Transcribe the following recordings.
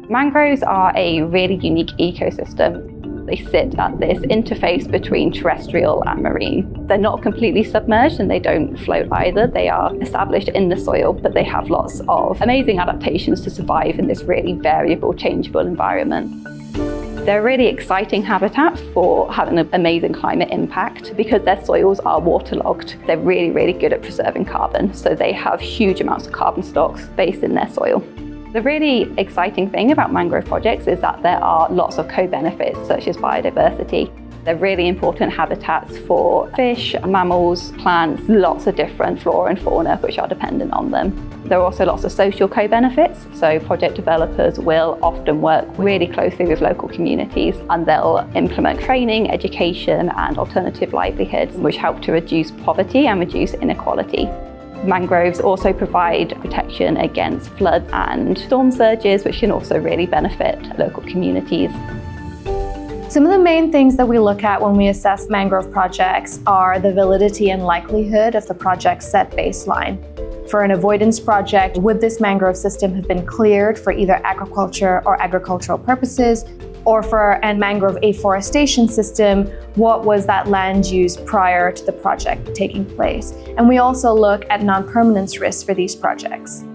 Mangroves are a really unique ecosystem. They sit at this interface between terrestrial and marine. They're not completely submerged and they don't float either. They are established in the soil, but they have lots of amazing adaptations to survive in this really variable, changeable environment. They're a really exciting habitat for having an amazing climate impact because their soils are waterlogged. They're really, really good at preserving carbon, so they have huge amounts of carbon stocks based in their soil. The really exciting thing about mangrove projects is that there are lots of co-benefits, such as biodiversity. They're really important habitats for fish, mammals, plants, lots of different flora and fauna which are dependent on them. There are also lots of social co-benefits, so project developers will often work really closely with local communities and they'll implement training, education and alternative livelihoods which help to reduce poverty and reduce inequality. Mangroves also provide protection against floods and storm surges, which can also really benefit local communities. Some of the main things that we look at when we assess mangrove projects are the validity and likelihood of the project's set baseline. For an avoidance project, would this mangrove system have been cleared for either agriculture or agricultural purposes? Or for a mangrove afforestation system, what was that land use prior to the project taking place? And we also look at non-permanence risks for these projects.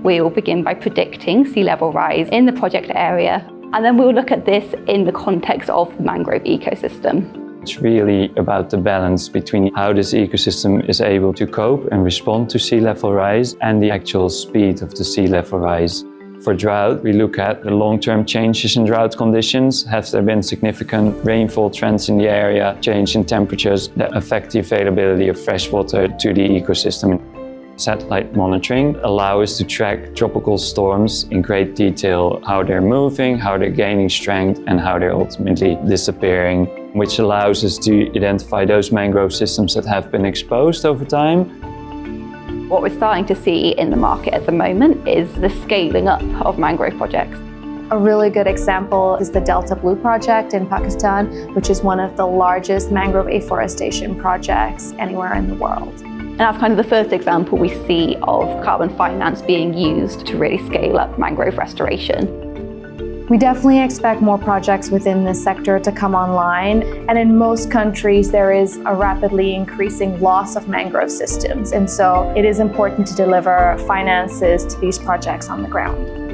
We will begin by predicting sea level rise in the project area, and then we'll look at this in the context of the mangrove ecosystem. It's really about the balance between how this ecosystem is able to cope and respond to sea level rise and the actual speed of the sea level rise. For drought, we look at the long-term changes in drought conditions. Have there been significant rainfall trends in the area, change in temperatures that affect the availability of fresh water to the ecosystem? Satellite monitoring allows us to track tropical storms in great detail, how they're moving, how they're gaining strength, and how they're ultimately disappearing, which allows us to identify those mangrove systems that have been exposed over time. What we're starting to see in the market at the moment is the scaling up of mangrove projects. A really good example is the Delta Blue project in Pakistan, which is one of the largest mangrove afforestation projects anywhere in the world. And that's kind of the first example we see of carbon finance being used to really scale up mangrove restoration. We definitely expect more projects within this sector to come online, and in most countries there is a rapidly increasing loss of mangrove systems, and so it is important to deliver finances to these projects on the ground.